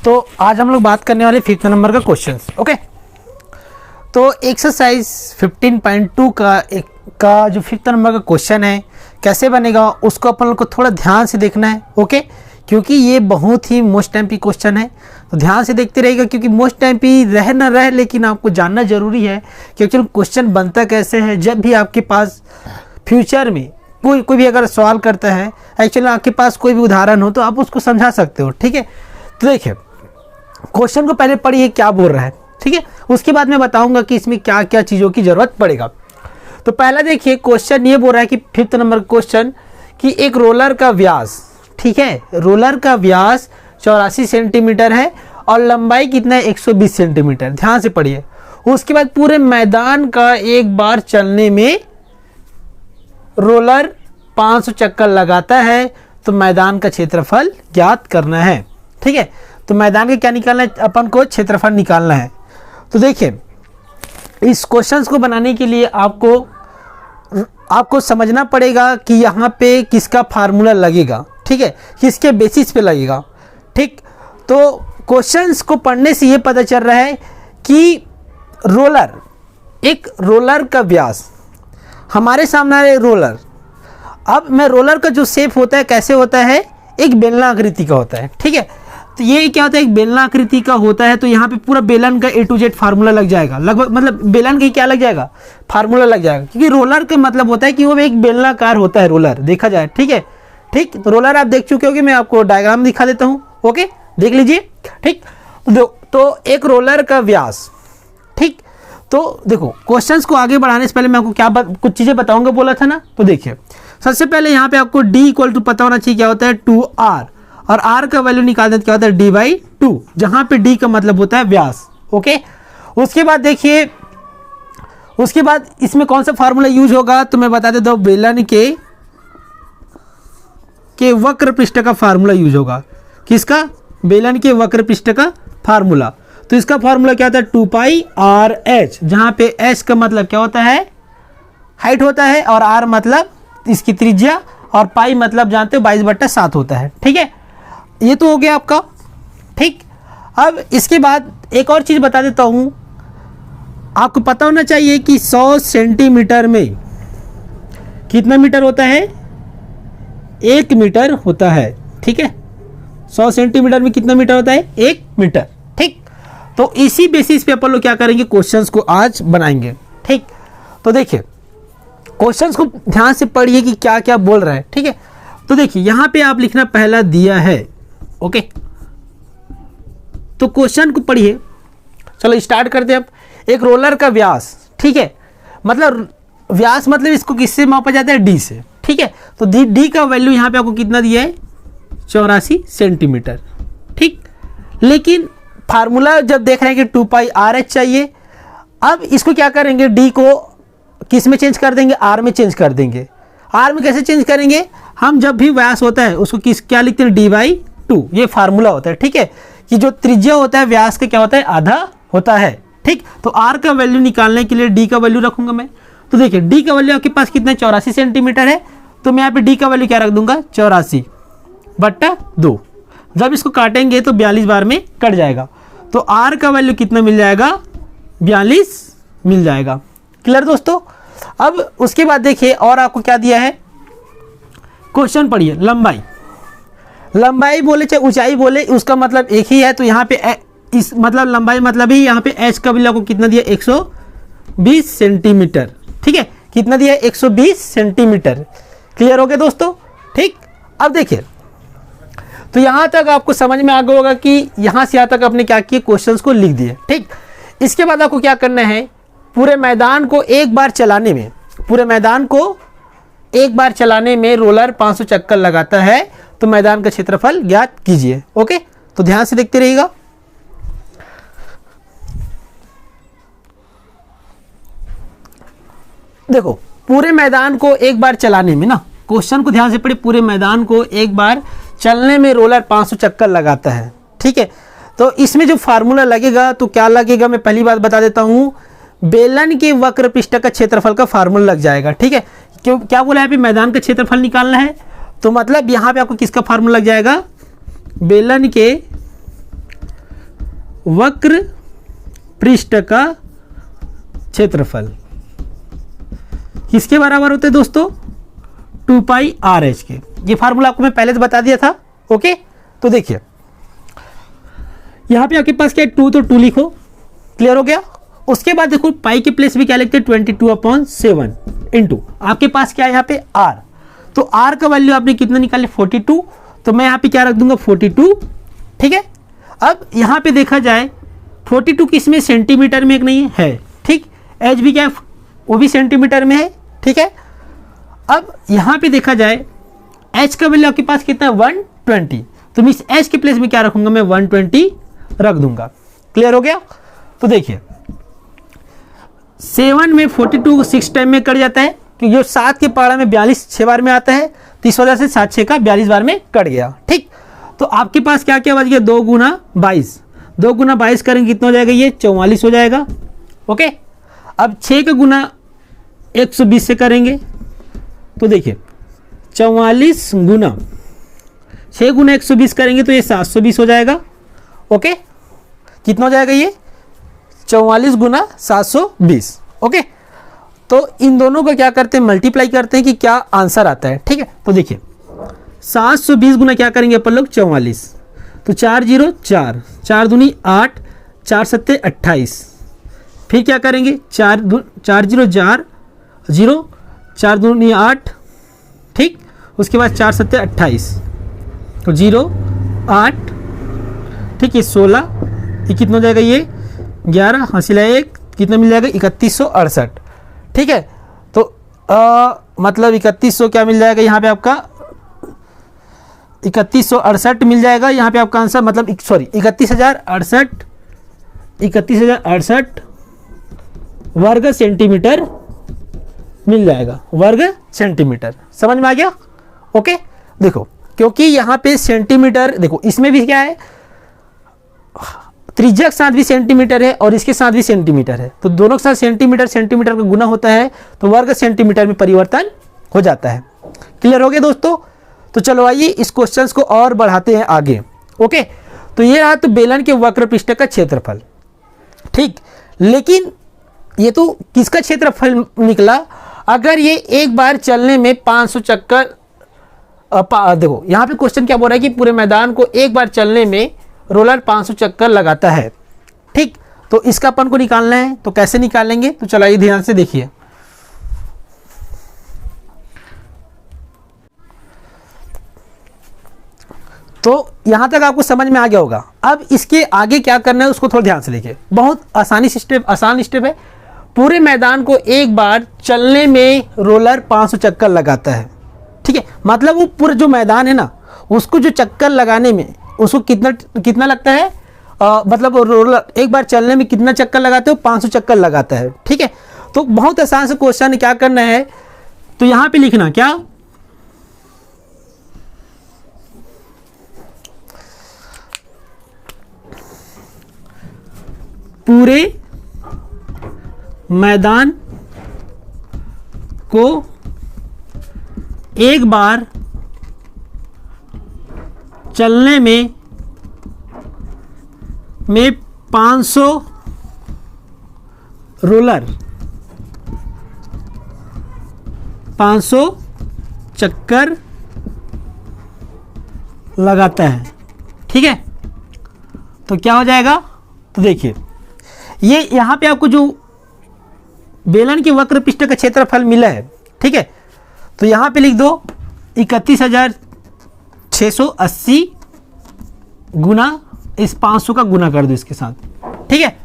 तो आज हम लोग बात करने वाले 5th नंबर का क्वेश्चन। ओके, तो एक्सरसाइज 15.2 का जो 5th नंबर का क्वेश्चन है कैसे बनेगा उसको अपन लोग को थोड़ा ध्यान से देखना है। ओके, क्योंकि ये बहुत ही मोस्ट एमपी क्वेश्चन है, तो ध्यान से देखते रहेगा, क्योंकि मोस्ट एमपी रह ना रहे लेकिन आपको जानना जरूरी है कि एक्चुअली क्वेश्चन बनता कैसे है। जब भी आपके पास फ्यूचर में कोई भी अगर सवाल करता है, एक्चुअली आपके पास कोई भी उदाहरण हो तो आप उसको समझा सकते हो। ठीक है, तो देखिए क्वेश्चन को पहले पढ़िए क्या बोल रहा है। ठीक है, उसके बाद मैं बताऊंगा कि इसमें क्या क्या चीज़ों की ज़रूरत पड़ेगा। तो पहला देखिए क्वेश्चन ये बोल रहा है कि 5th नंबर क्वेश्चन कि एक रोलर का व्यास, ठीक है, रोलर का व्यास 84 सेंटीमीटर है और लंबाई कितना है 120 सेंटीमीटर। ध्यान से पढ़िए। उसके बाद पूरे मैदान का एक बार चलने में रोलर 500 चक्कर लगाता है, तो मैदान का क्षेत्रफल ज्ञात करना है। ठीक है, तो मैदान का क्या निकालना है, अपन को क्षेत्रफल निकालना है। तो देखिए इस क्वेश्चंस को बनाने के लिए आपको समझना पड़ेगा कि यहाँ पे किसका फार्मूला लगेगा। ठीक है, किसके बेसिस पे लगेगा। ठीक, तो क्वेश्चंस को पढ़ने से ये पता चल रहा है कि एक रोलर का व्यास, हमारे सामने है रोलर। अब मैं रोलर का जो शेप होता है कैसे होता है, एक बेलना आकृति का होता है। ठीक है, तो ये क्या होता है, एक बेलना आकृति का होता है। तो यहाँ पे पूरा बेलन का A to Z फार्मूला लग जाएगा, लगभग मतलब बेलन का क्या लग जाएगा, फार्मूला लग जाएगा। क्योंकि रोलर का मतलब होता है कि वो एक बेलनाकार होता है रोलर, देखा जाए। ठीक है, ठीक, तो रोलर आप देख चुके होगे, मैं आपको डायग्राम दिखा देता हूँ। ओके, देख लीजिए। ठीक, तो एक रोलर का व्यास। ठीक, तो देखो क्वेश्चंस को आगे बढ़ाने से पहले मैं आपको कुछ चीज़ें बताऊंगा, बोला था ना। तो देखिए सबसे पहले यहाँ पे आपको D इक्वल टू पता होना चाहिए क्या होता है 2R, और R का वैल्यू निकाल देते क्या होता है D/2, जहाँ पे D का मतलब होता है व्यास। ओके, उसके बाद देखिए, उसके बाद इसमें कौन सा फार्मूला यूज होगा, तो मैं बता देता हूँ बेलन के वक्र पृष्ठ का फार्मूला यूज होगा। किसका, बेलन के वक्र पृष्ठ का फार्मूला। तो इसका फार्मूला क्या होता है 2πRh, जहाँ पे h का मतलब क्या होता है, हाइट होता है, और r मतलब इसकी त्रिज्या, और पाई मतलब जानते हो 22/7 होता है। ठीक है, ये तो हो गया आपका। ठीक, अब इसके बाद एक और चीज़ बता देता हूँ, आपको पता होना चाहिए कि 100 सेंटीमीटर में कितना मीटर होता है, 1 मीटर होता है। ठीक है, 100 सेंटीमीटर में कितना मीटर होता है, 1 मीटर। ठीक, तो इसी बेसिस पे अपन लोग क्या करेंगे, क्वेश्चंस को आज बनाएंगे। ठीक, तो देखिए क्वेश्चंस को ध्यान से पढ़िए कि क्या क्या बोल रहा है। ठीक है, तो देखिए यहाँ पे आप लिखना पहला दिया है। ओके, तो क्वेश्चन को पढ़िए। चलो स्टार्ट करते हैं। अब एक रोलर का व्यास, ठीक है, मतलब व्यास मतलब इसको किससे मापा जाता है, D से। ठीक है, तो D का वैल्यू यहाँ पे आपको कितना दिया है 84 सेंटीमीटर। ठीक, लेकिन फार्मूला जब देख रहे हैं कि 2πRh चाहिए, अब इसको क्या करेंगे, D को किस में चेंज कर देंगे, R में चेंज कर देंगे। R में कैसे चेंज करेंगे, हम जब भी व्यास होता है उसको क्या लिखते हैं D/2, ये फार्मूला होता है। ठीक है, कि जो त्रिज्या होता है व्यास का क्या होता है, आधा होता है। ठीक, तो R का वैल्यू निकालने के लिए D का वैल्यू रखूंगा मैं। तो देखिए D का वैल्यू आपके पास कितना 84 सेंटीमीटर है, तो मैं यहाँ पे D का वैल्यू क्या रख दूंगा 84/2। जब इसको काटेंगे तो 42 बार में कट जाएगा, तो R का वैल्यू कितना मिल जाएगा, 42 मिल जाएगा। क्लियर दोस्तों। अब उसके बाद देखिए और आपको क्या दिया है, क्वेश्चन पढ़िए। लंबाई बोले चाहे ऊंचाई बोले, उसका मतलब एक ही है। तो यहाँ पे इस मतलब लंबाई मतलब ही यहाँ पे h का वैल्यू आपको कितना दिया 120 सेंटीमीटर। ठीक है, कितना दिया 120 सेंटीमीटर। क्लियर हो गया दोस्तों। ठीक, अब देखिए तो यहाँ तक आपको समझ में आ गया होगा कि यहाँ से यहाँ तक आपने क्या किया, क्वेश्चंस को लिख दिए। ठीक, इसके बाद आपको क्या करना है, पूरे मैदान को एक बार चलाने में रोलर 500 चक्कर लगाता है, तो मैदान का क्षेत्रफल ज्ञात कीजिए। ओके, तो ध्यान से देखते रहिएगा। देखो पूरे मैदान को एक बार चलाने में ना, क्वेश्चन को ध्यान से पढ़िए, पूरे मैदान को एक बार चलने में रोलर 500 चक्कर लगाता है। ठीक है, तो इसमें जो फार्मूला लगेगा तो क्या लगेगा, मैं पहली बात बता देता हूँ, बेलन के वक्र पृष्ठ का क्षेत्रफल का फार्मूला लग जाएगा। ठीक है, क्यों क्या बोला है, अभी मैदान का क्षेत्रफल निकालना है, तो मतलब यहाँ पे आपको किसका फार्मूला लग जाएगा, बेलन के वक्र पृष्ठ का क्षेत्रफल किसके बराबर होते हैं दोस्तों? 2 पाई आर एच के। ये फार्मूला आपको मैं पहले तो बता दिया था। ओके, तो देखिए यहाँ पे आपके पास क्या है, 2 तो 2 लिखो, क्लियर हो गया। उसके बाद देखो पाई के प्लेस भी क्या लिखते हैं, 22/7 इंटू आपके पास क्या है यहाँ पे आर। तो आर का वैल्यू आपने कितना निकाले, 42, तो मैं यहाँ पे क्या रख दूंगा, 42। ठीक है, अब यहाँ पे देखा जाए 42 किस में, सेंटीमीटर में एक नहीं है, ठीक। एच भी क्या है, वो भी सेंटीमीटर में है, ठीक है। अब यहाँ पे देखा जाए एच का वैल्यू आपके पास कितना है, 120, तो मैं इस एच के प्लेस में क्या रखूंगा, मैं 120 रख दूंगा। क्लियर हो गया। तो देखिए 7 में 42 6 टाइम में कट जाता है, क्योंकि जो 7 के पहाड़ा में 42 6 बार में आता है, तो इस वजह से 7 6 का 42 बार में कट गया। ठीक, तो आपके पास क्या क्या बच गया, 2 गुना 22, 2 गुना 22 करेंगे कितना हो जाएगा, ये 44 हो जाएगा। ओके, अब 6 का गुना 120 से करेंगे तो देखिए 44 गुना 6 गुना 120 करेंगे तो ये 720 हो जाएगा। ओके, कितना हो जाएगा, ये 44 गुना 720। ओके, तो इन दोनों को क्या करते हैं, मल्टीप्लाई करते हैं कि क्या आंसर आता है। ठीक है, तो देखिए 720 गुना क्या करेंगे अपन लोग, 44, तो 4 0 4, 4 दूनी 8, 4 7 28, फिर क्या करेंगे 4 0 4 0, 4 दूनी 8, ठीक, उसके बाद 4 7 28, तो 0 8, ठीक है 16, ये कितना हो जाएगा, ये 11 हासिल 1, कितना मिल जाएगा 3168। ठीक है, तो मतलब 3100 क्या मिल जाएगा यहाँ पे आपका, 3168 मिल जाएगा यहाँ पे आपका आंसर, मतलब सॉरी 31,068 वर्ग सेंटीमीटर मिल जाएगा, वर्ग सेंटीमीटर। समझ में आ गया। ओके, देखो क्योंकि यहाँ पे सेंटीमीटर, देखो इसमें भी क्या है, त्रिज्या के साथ भी सेंटीमीटर है और इसके साथ भी सेंटीमीटर है, तो दोनों के साथ सेंटीमीटर सेंटीमीटर का गुना होता है, तो वर्ग सेंटीमीटर में परिवर्तन हो जाता है। क्लियर हो गया दोस्तों। तो चलो आइए इस क्वेश्चन को और बढ़ाते हैं आगे। ओके, तो ये रहा तो बेलन के वक्र पृष्ठ का क्षेत्रफल। ठीक, लेकिन ये तो किसका क्षेत्रफल निकला, अगर ये एक बार चलने में 500 चक्कर, देखो यहाँ पे क्वेश्चन क्या बोल रहा है कि पूरे मैदान को एक बार चलने में रोलर 500 चक्कर लगाता है। ठीक, तो इसका अपन को निकालना है, तो कैसे निकालेंगे, तो चलाइए ध्यान से देखिए। तो यहां तक आपको समझ में आ गया होगा। अब इसके आगे क्या करना है उसको थोड़ा ध्यान से देखिए, बहुत आसान स्टेप है। पूरे मैदान को एक बार चलने में रोलर 500 चक्कर लगाता है। ठीक है, मतलब वो पूरा जो मैदान है ना, उसको जो चक्कर लगाने में उसको कितना लगता है, मतलब रोलर एक बार चलने में कितना चक्कर लगाते हो, 500 चक्कर लगाता है। ठीक है, तो बहुत आसान से क्वेश्चन क्या करना है, तो यहां पे लिखना क्या, पूरे मैदान को एक बार चलने में 500 रोलर 500 चक्कर लगाता है। ठीक है, तो क्या हो जाएगा, तो देखिए ये यहाँ पे आपको जो बेलन के वक्र पृष्ठ का क्षेत्रफल मिला है। ठीक है, तो यहाँ पे लिख दो 31,680 गुना इस 500 का गुना कर दो इसके साथ। ठीक है,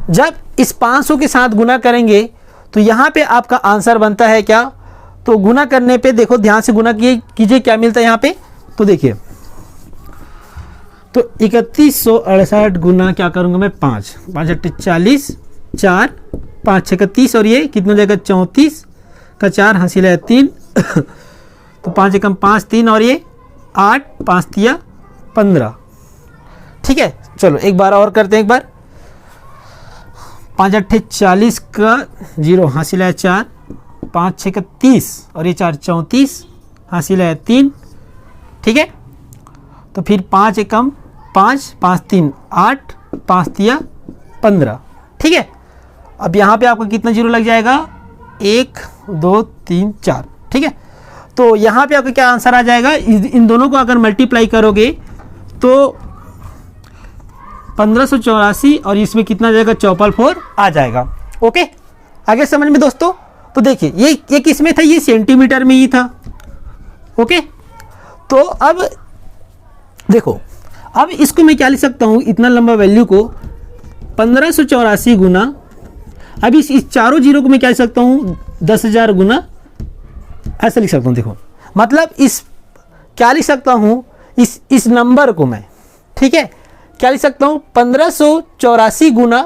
जब इस 500 के साथ गुना करेंगे तो यहाँ पे आपका आंसर बनता है क्या, तो गुना करने पे देखो ध्यान से गुना कीजिए क्या मिलता है यहाँ पे, तो देखिए तो 3168 गुना क्या करूँगा मैं 5 8 40, 4 5 6 30, और ये कितना हो जाएगा 34 का 4 हासिल है 3 तो 5 एकम 5 3, और ये 8 5 तिया 15। ठीक है, चलो एक बार और करते हैं, एक बार 5 8 40 का 0 हासिल है 4, 5 6 का 30, और ये 4 34 हासिल है 3। ठीक है, तो फिर 5 एकम 5 5 3 8 5 तिया 15, ठीक है। अब यहाँ पे आपको कितना जीरो लग जाएगा, 1 2 3 4, ठीक है। तो यहाँ पे आपका क्या आंसर आ जाएगा, इन दोनों को अगर मल्टीप्लाई करोगे तो 1584 और इसमें कितना जाएगा, 4×4 आ जाएगा। ओके, आगे समझ में दोस्तों। तो देखिए ये किस में था, ये सेंटीमीटर में ही था। ओके, तो अब देखो, अब इसको मैं क्या लिख सकता हूँ, इतना लंबा वैल्यू को 1584 गुना, अब इस चारों जीरो को मैं क्या लिख सकता हूँ, 10,000 गुना, ऐसा लिख सकता हूँ। देखो मतलब इस क्या लिख सकता हूँ, इस नंबर को मैं, ठीक है, क्या लिख सकता हूँ, 1584 गुना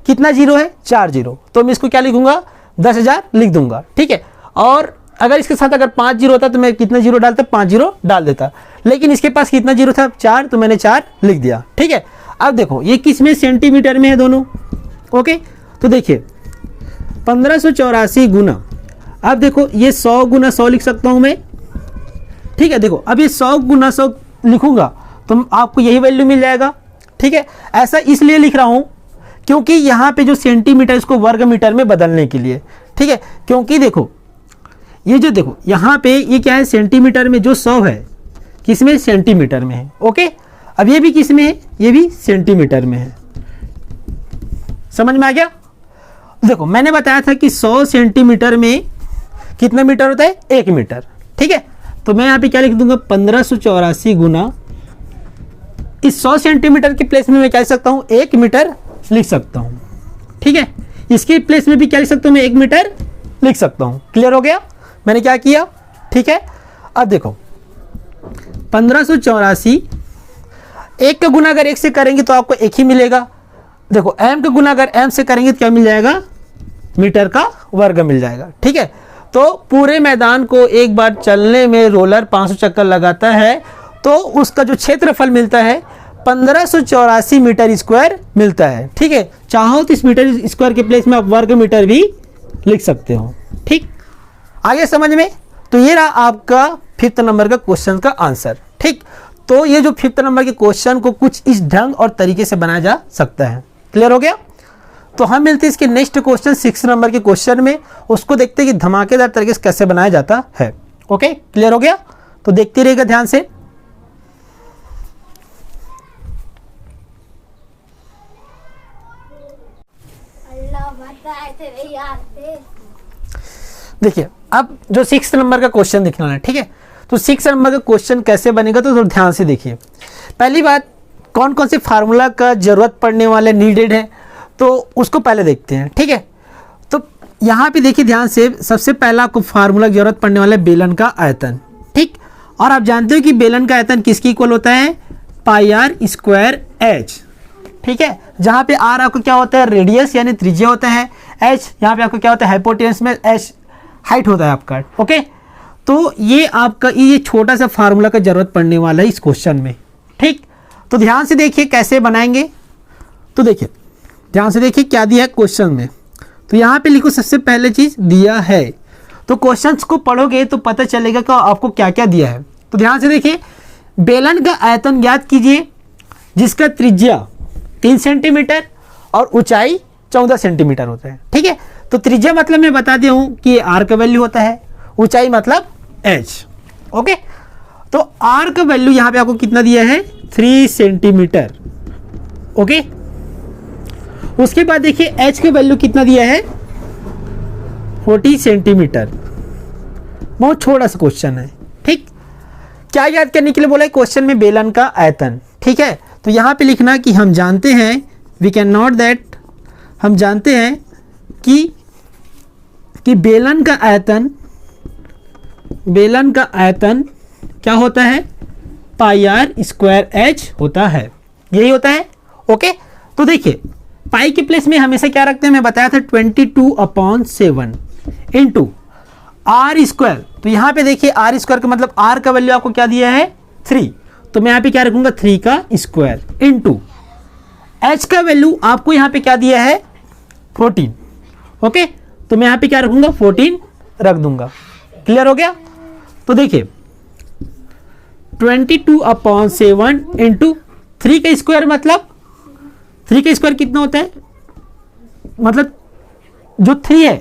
कितना जीरो है, 4 जीरो, तो मैं इसको क्या लिखूंगा, 10,000 लिख दूंगा, ठीक है। और अगर इसके साथ अगर 5 जीरो होता तो मैं कितना जीरो डालता, 5 जीरो डाल देता, लेकिन इसके पास कितना जीरो था, 4, तो मैंने 4 लिख दिया, ठीक है। अब देखो ये किस में, सेंटीमीटर में है दोनों। ओके, तो देखिए 1584 गुना, अब देखो ये 100 गुना 100 लिख सकता हूं मैं, ठीक है। देखो अब ये 100 गुना 100 लिखूंगा तो आपको यही वैल्यू मिल जाएगा, ठीक है। ऐसा इसलिए लिख रहा हूं क्योंकि यहाँ पे जो सेंटीमीटर इसको वर्ग मीटर में बदलने के लिए, ठीक है। क्योंकि देखो ये जो देखो यहाँ पे ये क्या है, सेंटीमीटर में जो 100 है किसमें, सेंटीमीटर में है। ओके, अब ये भी किस में है, ये भी सेंटीमीटर में है। समझ में आ गया। देखो मैंने बताया था कि 100 सेंटीमीटर में कितना मीटर होता है, 1 मीटर, ठीक है। तो मैं यहाँ पे क्या लिख दूंगा, 1584 गुना, इस 100 सेंटीमीटर के प्लेस में मैं क्या लिख सकता हूँ, 1 मीटर लिख सकता हूँ, ठीक है। इसके प्लेस में भी क्या लिख सकता हूँ, मैं 1 मीटर लिख सकता हूँ। क्लियर हो गया मैंने क्या किया, ठीक है। अब देखो 1584, 1 का गुना अगर 1 से करेंगे तो आपको 1 ही मिलेगा। देखो m का गुना अगर m से करेंगे तो क्या मिल जाएगा, मीटर का वर्ग मिल जाएगा, ठीक है। तो पूरे मैदान को एक बार चलने में रोलर 500 चक्कर लगाता है तो उसका जो क्षेत्रफल मिलता है 1584 मीटर स्क्वायर मिलता है, ठीक है। चाहो तो इस मीटर स्क्वायर के प्लेस में आप वर्ग मीटर भी लिख सकते हो, ठीक। आगे समझ में। तो ये रहा आपका 5th नंबर का क्वेश्चन का आंसर, ठीक। तो ये जो 5th नंबर के क्वेश्चन को कुछ इस ढंग और तरीके से बनाया जा सकता है। क्लियर हो गया। तो हम मिलते हैं इसके नेक्स्ट क्वेश्चन 6 नंबर के क्वेश्चन में, उसको देखते हैं कि धमाकेदार तरीके से कैसे बनाया जाता है। ओके, क्लियर हो गया। तो देखते रहिएगा ध्यान से। देखिए अब जो 6 नंबर का क्वेश्चन दिखना है, ठीक है। तो 6 नंबर का क्वेश्चन कैसे बनेगा तो ध्यान से देखिए। पहली बात, कौन कौन से फार्मूला का जरूरत पड़ने वाले नीडेड है तो उसको पहले देखते हैं, ठीक है। तो यहाँ पे देखिए ध्यान से, सबसे पहला आपको फार्मूला की जरूरत पड़ने वाला है बेलन का आयतन, ठीक। और आप जानते हो कि बेलन का आयतन किसके इक्वल होता है, पाई आर स्क्वायर एच, ठीक है। जहाँ पे आर आपको क्या होता है, रेडियस यानी त्रिज्या होता है, एच यहाँ पे आपको क्या होता है, हाइपोटेनस में एच हाइट होता है आपका। ओके, तो ये आपका ये छोटा सा फार्मूला का जरूरत पड़ने वाला है इस क्वेश्चन में, ठीक। तो ध्यान से देखिए कैसे बनाएंगे। तो देखिए ध्यान से देखिए क्या दिया है क्वेश्चन में। तो यहाँ पे लिखो सबसे पहले चीज दिया है, तो क्वेश्चंस को पढ़ोगे तो पता चलेगा कि आपको क्या क्या दिया है। तो ध्यान से देखिए, बेलन का आयतन ज्ञात कीजिए जिसका त्रिज्या 3 सेंटीमीटर और ऊंचाई 14 सेंटीमीटर होता है, ठीक है। तो त्रिज्या मतलब मैं बता दिया हूँ कि आर का वैल्यू होता है, ऊंचाई मतलब एच। ओके, तो आर का वैल्यू यहाँ पे आपको कितना दिया है, 3 सेंटीमीटर। ओके, उसके बाद देखिए एच का वैल्यू कितना दिया है, 40 सेंटीमीटर। बहुत छोटा सा क्वेश्चन है, ठीक। क्या याद करने के लिए बोला है क्वेश्चन में, बेलन का आयतन, ठीक है। तो यहाँ पे लिखना कि हम जानते हैं, वी कैन नोट दैट, हम जानते हैं कि बेलन का आयतन क्या होता है, पाई आर स्क्वायर एच होता है, यही होता है। ओके, तो देखिए पाई के प्लेस में हमेशा क्या रखते हैं, मैं बताया था 22/7 इंटू आर स्क्वायर। तो यहाँ पे देखिए आर स्क्वायर का मतलब आर का वैल्यू आपको क्या दिया है, 3, तो मैं यहाँ पे क्या रखूंगा, 3 का स्क्वायर इंटू एच का वैल्यू आपको यहाँ पे क्या दिया है, 14। ओके, तो मैं यहाँ पे क्या रखूंगा, 14 रख दूंगा। क्लियर हो गया। तो देखिए 22/7 इंटू 3 का स्क्वायर मतलब 3 का स्क्वायर कितना होता है, मतलब जो 3 है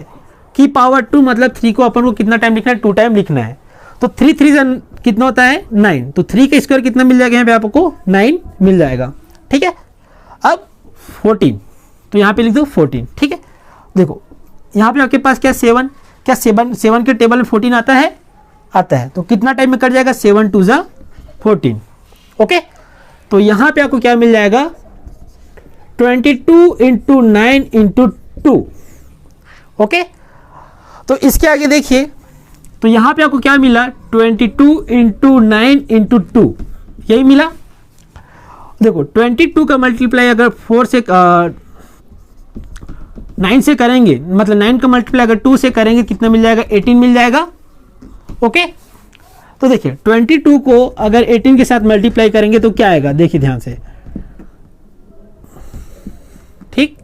की पावर 2, मतलब 3 को अपन को कितना टाइम लिखना है, 2 टाइम लिखना है। तो 3 3 कितना होता है 9, तो 3 का स्क्वायर कितना मिल जाएगा यहाँ पे आपको 9 मिल जाएगा। ठीक है, अब 14, तो यहाँ पे लिख दो 14। ठीक है, देखो यहाँ पे आपके पास क्या 7, क्या 7 के टेबल में 14 आता है, आता है। तो कितना टाइम में कट जाएगा, 7 2 जा 14। ओके, तो यहाँ पे आपको क्या मिल जाएगा 22 इंटू 9 इंटू 2। ओके, तो इसके आगे देखिए, तो यहाँ पे आपको क्या मिला 22 इंटू 9 इंटू 2, यही मिला। देखो 22 का मल्टीप्लाई अगर 4 से 9 से करेंगे, मतलब 9 का मल्टीप्लाई अगर 2 से करेंगे कितना मिल जाएगा, 18 मिल जाएगा। ओके, तो देखिए 22 को अगर 18 के साथ मल्टीप्लाई करेंगे तो क्या आएगा, देखिए ध्यान से। ठीक,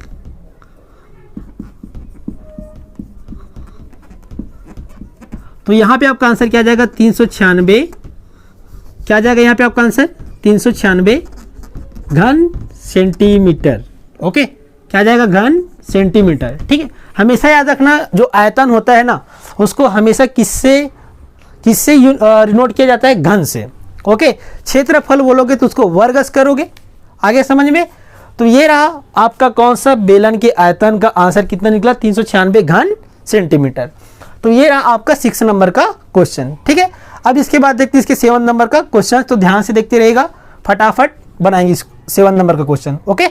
तो यहां पे आपका आंसर क्या जाएगा 396, क्या जाएगा यहाँ पे आपका आंसर 396 घन सेंटीमीटर। ओके, क्या जाएगा घन सेंटीमीटर। ठीक है, हमेशा याद रखना जो आयतन होता है ना उसको हमेशा किससे डिनोट किया जाता है, घन से। ओके, क्षेत्रफल बोलोगे तो उसको वर्गस करोगे, आगे समझ में। तो ये रहा आपका कौन सा बेलन के आयतन का आंसर कितना निकला 396 घन सेंटीमीटर। तो ये रहा आपका 6 नंबर का क्वेश्चन। ठीक है, अब इसके बाद देखते हैं इसके 7 नंबर का क्वेश्चन, तो ध्यान से देखते रहिएगा, फटाफट बनाएंगे 7 नंबर का क्वेश्चन। ओके,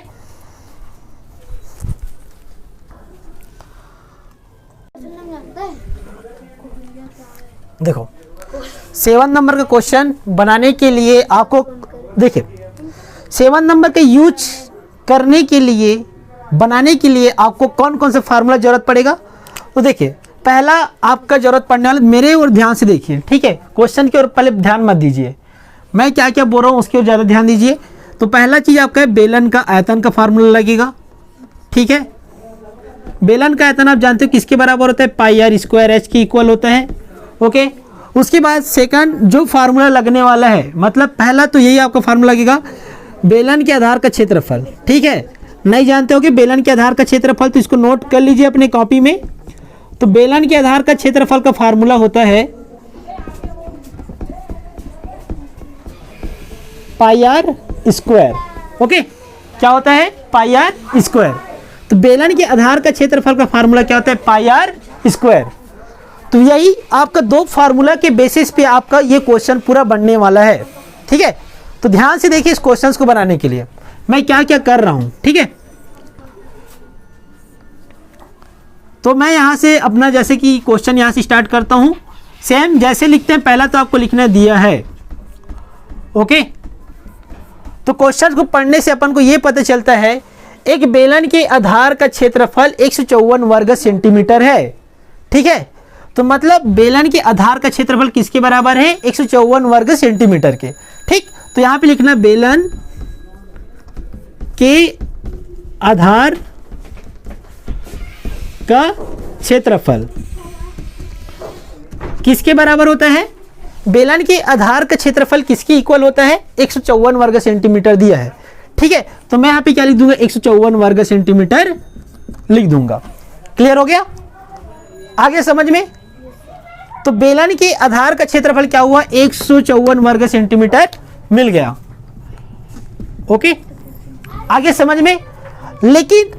देखो 7 नंबर का क्वेश्चन बनाने के लिए आपको देखिए 7 नंबर का यूज करने के लिए, बनाने के लिए आपको कौन कौन से फार्मूला जरूरत पड़ेगा। तो देखिए पहला आपका जरूरत पड़ने वाला, मेरे और ध्यान से देखिए। ठीक है, क्वेश्चन की ओर पहले ध्यान मत दीजिए, मैं क्या क्या बोल रहा हूँ उसकी ओर ज़्यादा ध्यान दीजिए। तो पहला चीज़ आपका है बेलन का आयतन का फार्मूला लगेगा। ठीक है, बेलन का आयतन आप जानते हो किसके बराबर होता है, पाई आर स्क्वायर एच के इक्वल होता है। ओके, उसके बाद सेकंड जो फार्मूला लगने वाला है, मतलब पहला तो यही आपका फार्मूला लगेगा बेलन के आधार का क्षेत्रफल। ठीक है, नहीं जानते हो कि बेलन के आधार का क्षेत्रफल, तो इसको नोट कर लीजिए अपने कॉपी में। तो बेलन के आधार का क्षेत्रफल का फार्मूला होता है पाई आर स्क्वायर। ओके, क्या होता है पाई आर स्क्वायर। तो बेलन के आधार का क्षेत्रफल का फार्मूला क्या होता है, पाई आर स्क्वायर। तो यही आपका दो फार्मूला के बेसिस पे आपका ये क्वेश्चन पूरा बनने वाला है। ठीक है, तो ध्यान से देखिए इस क्वेश्चंस को बनाने के लिए मैं क्या क्या कर रहा हूं। ठीक है, तो मैं यहां से अपना जैसे कि क्वेश्चन यहां से स्टार्ट करता हूं, सेम जैसे लिखते हैं, पहला तो आपको लिखना दिया है। ओके, तो क्वेश्चन को पढ़ने से अपन को यह पता चलता है एक बेलन के आधार का क्षेत्रफल 154 वर्ग सेंटीमीटर है। ठीक है, तो मतलब बेलन के आधार का क्षेत्रफल किसके बराबर है, 154 वर्ग सेंटीमीटर के। ठीक, तो यहां पे लिखना बेलन के आधार का क्षेत्रफल किसके बराबर होता है, बेलन के आधार का क्षेत्रफल किसके इक्वल होता है, 154 वर्ग सेंटीमीटर दिया है। ठीक है, तो मैं यहां पे क्या लिख दूंगा, 154 वर्ग सेंटीमीटर लिख दूंगा। क्लियर हो गया, आगे समझ में। तो बेलन के आधार का क्षेत्रफल क्या हुआ, 154 वर्ग सेंटीमीटर मिल गया। ओके, आगे समझ में। लेकिन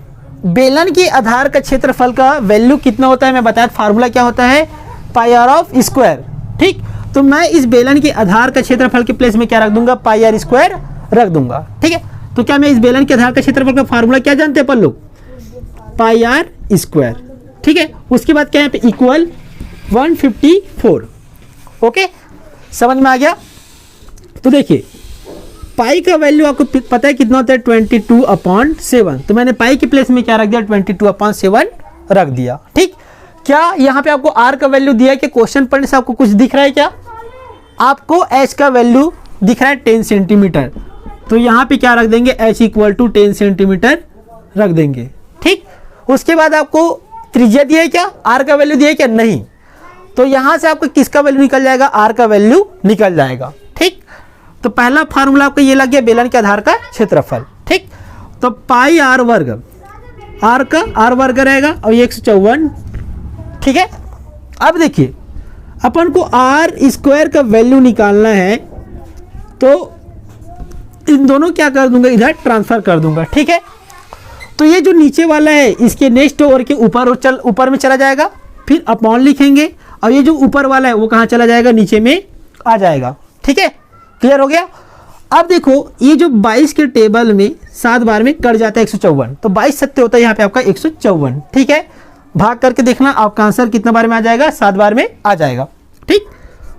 बेलन के आधार का क्षेत्रफल का वैल्यू कितना होता है मैं बताया, फार्मूला क्या होता है, पाई आर ऑफ स्क्वायर। ठीक, तो मैं इस बेलन के आधार का क्षेत्रफल के प्लेस में क्या रख दूंगा, पाई आर स्क्वायर रख दूंगा। ठीक है, तो क्या मैं इस बेलन के आधार का क्षेत्रफल का फार्मूला क्या जानते हैं अपन लोग, पाई आर स्क्वायर। ठीक है, उसके बाद क्या है पे इक्वल 154। ओके, समझ में आ गया। तो देखिए पाई का वैल्यू आपको पता है कितना होता है, 22/7। तो मैंने पाई के प्लेस में क्या रख दिया, 22/7 रख दिया। ठीक, क्या यहाँ पे आपको आर का वैल्यू दिया है कि क्वेश्चन पढ़ने से आपको कुछ दिख रहा है क्या, आपको एच का वैल्यू दिख रहा है 10 सेंटीमीटर। तो यहाँ पे क्या रख देंगे, एच इक्वल टू 10 सेंटीमीटर रख देंगे। ठीक, उसके बाद आपको त्रिज्या दिया है क्या, आर का वैल्यू दिया है क्या, नहीं। तो यहाँ से आपको किसका वैल्यू निकल जाएगा, आर का वैल्यू निकल जाएगा। ठीक, तो पहला फार्मूला आपको ये लग गया बेलन के आधार का क्षेत्रफल। ठीक, तो पाई आर वर्ग, आर का आर वर्ग रहेगा और ये 154, ठीक है। अब देखिए अपन को आर स्क्वायर का वैल्यू निकालना है, तो इन दोनों क्या कर दूंगा, इधर ट्रांसफर कर दूंगा, ठीक है। तो ये जो नीचे वाला है इसके नेक्स्ट ओवर के ऊपर में चला जाएगा, फिर अपॉन लिखेंगे, और ये जो ऊपर वाला है वो कहाँ चला जाएगा, नीचे में आ जाएगा, ठीक है। क्लियर हो गया। अब देखो ये जो 22 के टेबल में 7 बार में कट जाता है 154, तो 22 सत्य होता है यहाँ पे आपका 154, ठीक है। भाग करके देखना आपका आंसर कितना बार में आ जाएगा, 7 बार में आ जाएगा, ठीक।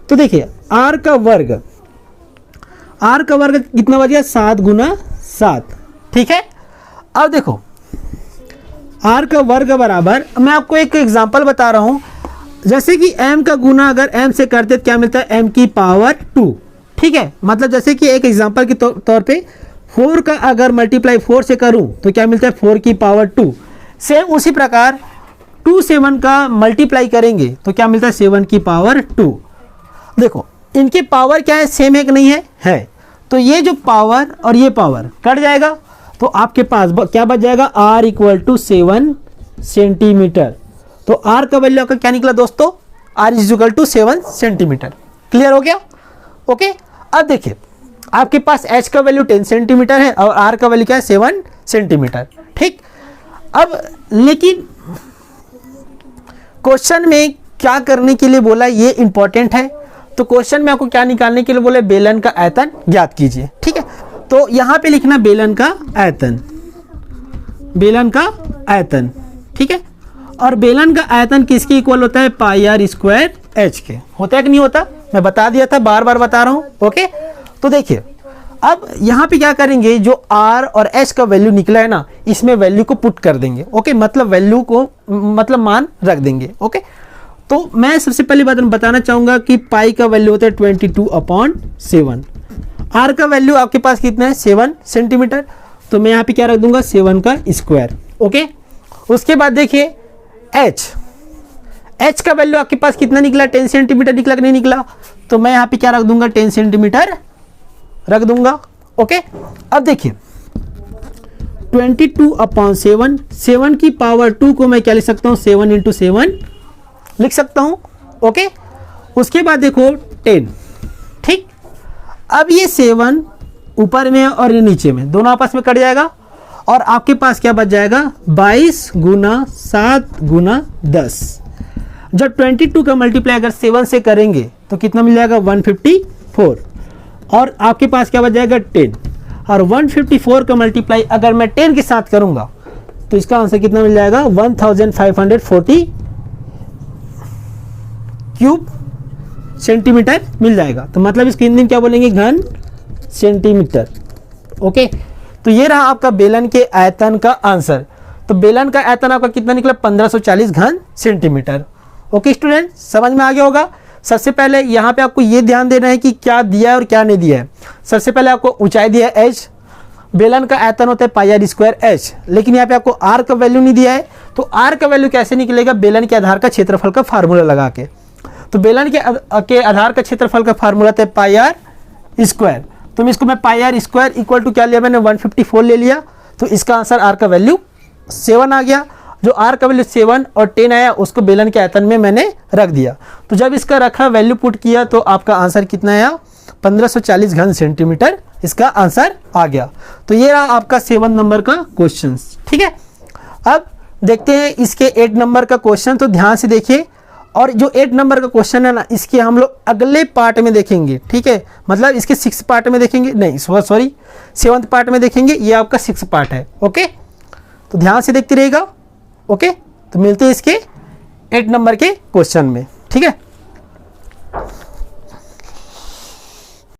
तो देखिए आर का वर्ग कितना बच गया, 7 गुना 7, ठीक है। अब देखो आर का वर्ग बराबर, मैं आपको एक एग्जांपल बता रहा हूँ, जैसे कि m का गुना अगर m से करते तो क्या मिलता है, m की पावर 2, ठीक है। मतलब जैसे कि एक एग्जांपल के तौर पे 4 का अगर मल्टीप्लाई 4 से करूं तो क्या मिलता है, 4 की पावर 2। सेम उसी प्रकार 2 7 का मल्टीप्लाई करेंगे तो क्या मिलता है, 7 की पावर 2। देखो इनकी पावर क्या है, सेम है कि नहीं है, तो ये जो पावर और ये पावर कट जाएगा, तो आपके पास क्या बच जाएगा, r = 7 सेंटीमीटर। तो r का वैल्यू आपका क्या निकला दोस्तों, r = 7 सेंटीमीटर। क्लियर हो गया, ओके। अब देखिए आपके पास h का वैल्यू 10 सेंटीमीटर है और r का वैल्यू क्या है, 7 सेंटीमीटर, ठीक। अब लेकिन क्वेश्चन में क्या करने के लिए बोला, ये इंपॉर्टेंट है। तो क्वेश्चन में आपको क्या निकालने के लिए बोले, बेलन का आयतन ज्ञात कीजिए, ठीक है। तो यहाँ पे लिखना बेलन का आयतन, ठीक है। और बेलन का आयतन किसके इक्वल होता है, पाई आर स्क्वायर एच के। होता है कि नहीं होता, मैं बता दिया था, बार बार बता रहा हूँ, ओके। तो देखिए अब यहाँ पे क्या करेंगे, जो आर और एच का वैल्यू निकला है ना, इसमें वैल्यू को पुट कर देंगे, ओके। मतलब वैल्यू को मतलब मान रख देंगे, ओके। तो मैं सबसे पहली बात बताना चाहूँगा कि पाई का वैल्यू होता है 22/7, आर का वैल्यू आपके पास कितना है, 7 सेंटीमीटर। तो मैं यहाँ पे क्या रख दूंगा, 7 का स्क्वायर, ओके। उसके बाद देखिए एच का वैल्यू आपके पास कितना निकला, 10 सेंटीमीटर निकला कि नहीं निकला, तो मैं यहाँ पे क्या रख दूंगा, 10 सेंटीमीटर रख दूंगा, ओके। अब देखिए 22/7, 7 की पावर 2 को मैं क्या लिख सकता हूँ, 7 × 7 लिख सकता हूँ, ओके। उसके बाद देखो 10, ठीक। अब ये 7 ऊपर में और ये नीचे में, दोनों आपस में कट जाएगा, और आपके पास क्या बच जाएगा, 22 × 7 × 10। जब 22 का मल्टीप्लाई अगर 7 से करेंगे तो कितना मिल जाएगा, 154, और आपके पास क्या बच जाएगा, 10। और 154 का मल्टीप्लाई अगर मैं 10 के साथ करूंगा तो इसका आंसर कितना मिल जाएगा, 1540 क्यूब सेंटीमीटर मिल जाएगा। तो मतलब इसको हिंदी में क्या बोलेंगे, घन सेंटीमीटर, ओके। तो ये रहा आपका बेलन के आयतन का आंसर। तो बेलन का आयतन आपका कितना निकला, 1540 घन सेंटीमीटर, ओके स्टूडेंट, समझ में आ गया होगा। सबसे पहले यहाँ पे आपको ये ध्यान देना है कि क्या दिया है और क्या नहीं दिया है। सबसे पहले आपको ऊंचाई दिया है h, बेलन का आयतन होता है पाई आर स्क्वायर h, लेकिन यहाँ पे आपको r का वैल्यू नहीं दिया है। तो r का वैल्यू कैसे निकलेगा, बेलन के आधार का क्षेत्रफल का फार्मूला लगा के। तो बेलन के आधार का क्षेत्रफल का फार्मूला था पाई आर स्क्वायर। तो इसको मैं पाई आर स्क्वायर इक्वल टू क्या लिया मैंने, 154 ले लिया। तो इसका आंसर r का वैल्यू 7 आ गया। जो r का वैल्यू 7 और 10 आया उसको बेलन के आयतन में मैंने रख दिया। तो जब इसका रखा वैल्यू पुट किया तो आपका आंसर कितना आया, 1540 घन सेंटीमीटर इसका आंसर आ गया। तो ये रहा आपका 7 नंबर का क्वेश्चन, ठीक है। अब देखते हैं इसके 8 नंबर का क्वेश्चन। तो ध्यान से देखिए, और जो 8 नंबर का क्वेश्चन है ना, इसके हम लोग अगले पार्ट में देखेंगे, ठीक है। मतलब इसके 6 पार्ट में देखेंगे, नहीं सॉरी 7th पार्ट में देखेंगे। ये आपका 6 पार्ट है, ओके। तो ध्यान से देखते रहिएगा, ओके। तो मिलते हैं इसके 8 नंबर के क्वेश्चन में, ठीक है।